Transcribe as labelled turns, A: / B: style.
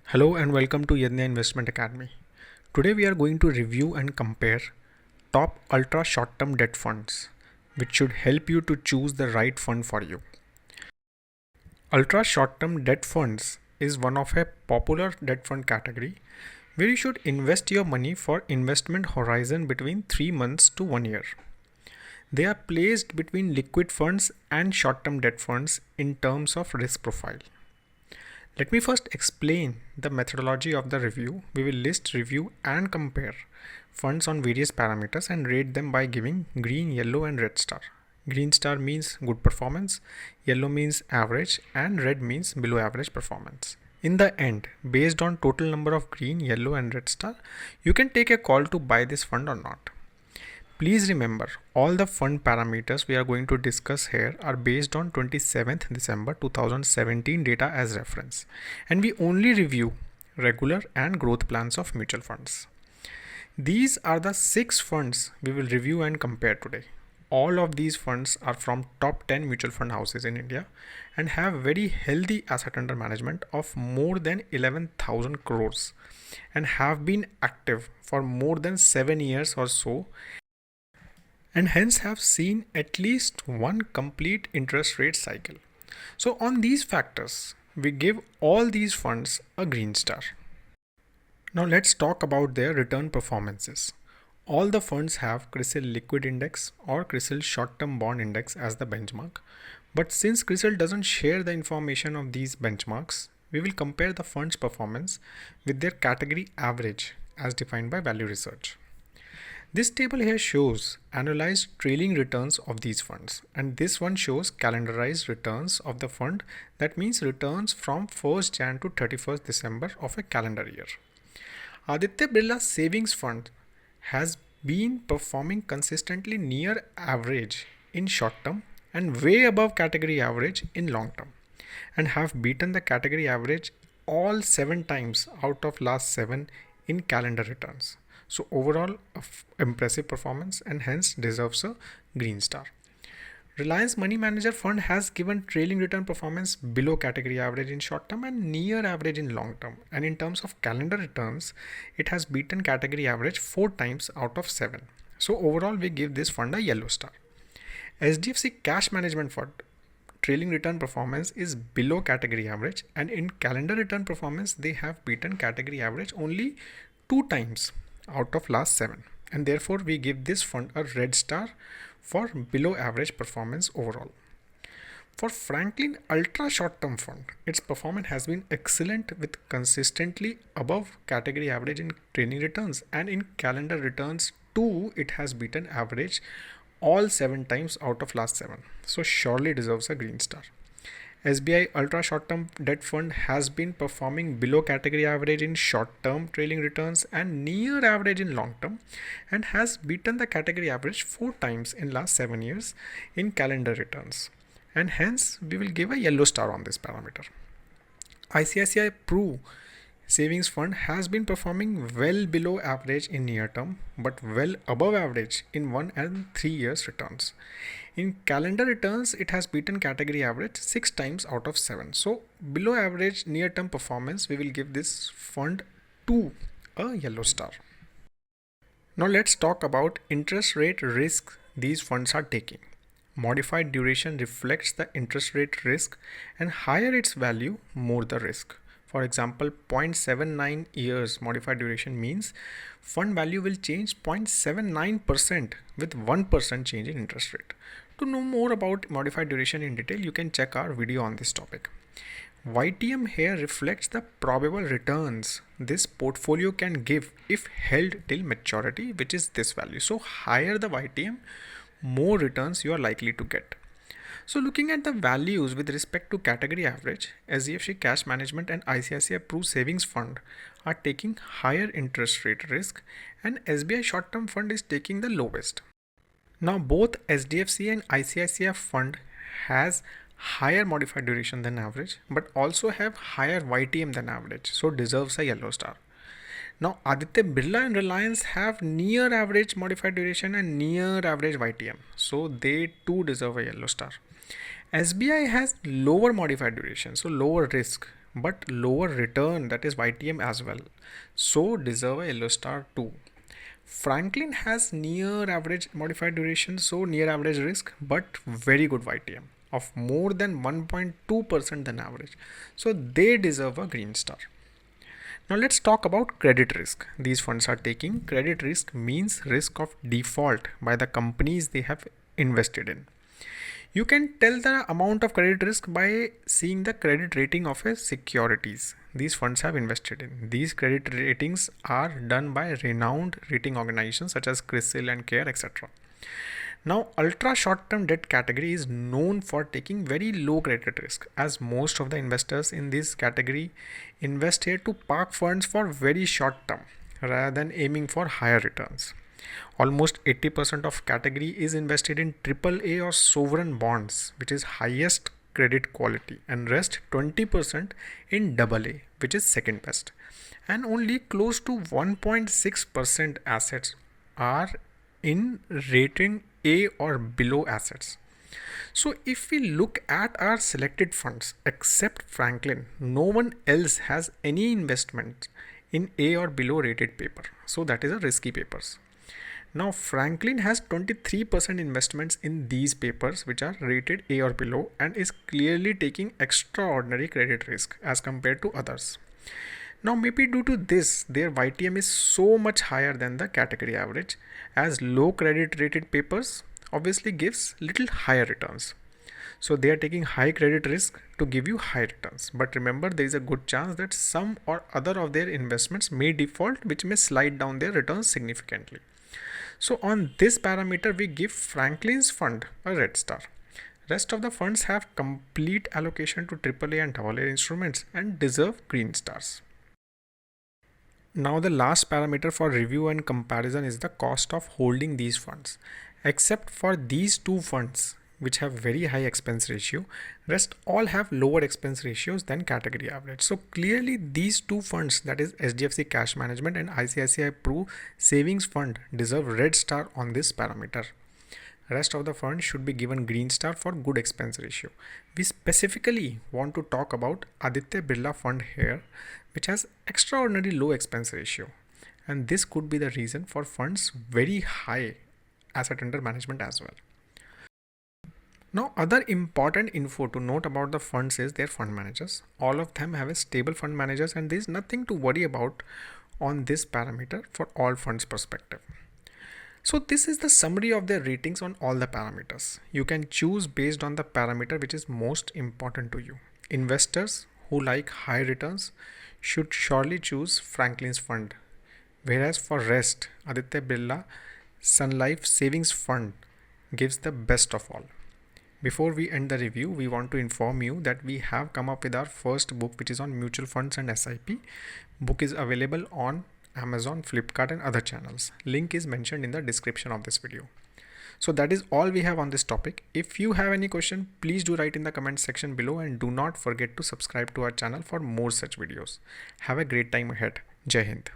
A: Hello and welcome to Yadnya Investment Academy. Today we are going to review and compare top ultra short-term debt funds, which should help you to choose the right fund for you. Ultra short-term debt funds is one of a popular debt fund category where you should invest your money for investment horizon between 3 months to 1 year. They are placed between liquid funds and short-term debt funds in terms of risk profile. Let me first explain the methodology of the review. We will list, review and compare funds on various parameters and rate them by giving green, yellow and red star. Green star means good performance, yellow means average and red means below average performance. In the end, based on total number of green, yellow and red star, you can take a call to buy this fund or not. Please remember, all the fund parameters we are going to discuss here are based on 27th December 2017 data as reference, and we only review regular and growth plans of mutual funds. These are the 6 funds we will review and compare today. All of these funds are from top 10 mutual fund houses in India and have very healthy asset under management of more than 11,000 crores and have been active for more than 7 years or so, and hence have seen at least one complete interest rate cycle. So on these factors, we give all these funds a green star. Now let's talk about their return performances. All the funds have CRISIL Liquid Index or CRISIL Short Term Bond Index as the benchmark. But since CRISIL doesn't share the information of these benchmarks, we will compare the fund's performance with their category average as defined by Value Research. This table here shows annualized trailing returns of these funds, and this one shows calendarized returns of the fund. That means returns from 1st Jan to 31st December of a calendar year. Aditya Birla Savings Fund has been performing consistently near average in short term and way above category average in long term, and have beaten the category average all 7 times out of last 7 in calendar returns. So overall, impressive performance and hence deserves a green star. Reliance Money Manager Fund has given trailing return performance below category average in short term and near average in long term. And in terms of calendar returns, it has beaten category average 4 times out of 7. So overall, we give this fund a yellow star. HDFC Cash Management Fund trailing return performance is below category average, and in calendar return performance, they have beaten category average only 2 times out of last 7, and therefore we give this fund a red star for below average performance overall. For Franklin Ultra Short Term Fund, its performance has been excellent with consistently above category average in trailing returns, and in calendar returns too it has beaten average all 7 times out of last 7, so surely deserves a green star. SBI Ultra Short Term Debt Fund has been performing below category average in short term trailing returns and near average in long term, and has beaten the category average 4 times in last 7 years in calendar returns, and hence we will give a yellow star on this parameter. ICICI Pru Savings Fund has been performing well below average in near term but well above average in 1 and 3 years returns. In calendar returns, it has beaten category average 6 times out of 7. So below average near term performance, we will give this fund to a yellow star. Now let's talk about interest rate risk these funds are taking. Modified duration reflects the interest rate risk, and higher its value, more the risk. For example, 0.79 years modified duration means fund value will change 0.79% with 1% change in interest rate. To know more about modified duration in detail, you can check our video on this topic. YTM here reflects the probable returns this portfolio can give if held till maturity, which is this value. So higher the YTM, more returns you are likely to get. So looking at the values with respect to category average, HDFC Cash Management and ICICI Pru Savings Fund are taking higher interest rate risk, and SBI Short Term Fund is taking the lowest. Now both HDFC and ICICI Fund has higher modified duration than average but also have higher YTM than average, so deserves a yellow star. Now Aditya Birla and Reliance have near average modified duration and near average YTM, so they too deserve a yellow star. SBI has lower modified duration, so lower risk, but lower return, that is YTM as well. So deserve a yellow star too. Franklin has near average modified duration, so near average risk, but very good YTM of more than 1.2% than average. So they deserve a green star. Now let's talk about credit risk. These funds are taking credit risk means risk of default by the companies they have invested in. You can tell the amount of credit risk by seeing the credit rating of a securities these funds have invested in. These credit ratings are done by renowned rating organizations such as CRISIL and CARE, etc. Now, ultra short-term debt category is known for taking very low credit risk, as most of the investors in this category invest here to park funds for very short term rather than aiming for higher returns. Almost 80% of category is invested in AAA or sovereign bonds, which is highest credit quality, and rest 20% in AA, which is second best. And only close to 1.6% assets are in rating A or below assets. So if we look at our selected funds, except Franklin, no one else has any investment in A or below rated paper. So that is a risky papers. Now Franklin has 23% investments in these papers which are rated A or below and is clearly taking extraordinary credit risk as compared to others. Now maybe due to this, their YTM is so much higher than the category average, as low credit rated papers obviously gives little higher returns. So they are taking high credit risk to give you high returns. But remember, there is a good chance that some or other of their investments may default, which may slide down their returns significantly. So on this parameter, we give Franklin's fund a red star. Rest of the funds have complete allocation to AAA and AA instruments and deserve green stars. Now the last parameter for review and comparison is the cost of holding these funds. Except for these two funds which have very high expense ratio, rest all have lower expense ratios than category average. So clearly these two funds, that is HDFC Cash Management and ICICI Pru Savings Fund, deserve red star on this parameter. Rest of the funds should be given green star for good expense ratio. We specifically want to talk about Aditya Birla Fund here, which has extraordinarily low expense ratio, and this could be the reason for funds very high asset under management as well. Now other important info to note about the funds is their fund managers. All of them have a stable fund managers and there is nothing to worry about on this parameter for all funds perspective. So this is the summary of their ratings on all the parameters. You can choose based on the parameter which is most important to you. Investors who like high returns should surely choose Franklin's fund, whereas for rest, Aditya Birla Sun Life Savings Fund gives the best of all. Before we end the review, we want to inform you that we have come up with our first book which is on mutual funds and SIP. Book is available on Amazon, Flipkart and other channels. Link is mentioned in the description of this video. So that is all we have on this topic. If you have any question, please do write in the comment section below and do not forget to subscribe to our channel for more such videos. Have a great time ahead. Jai Hind.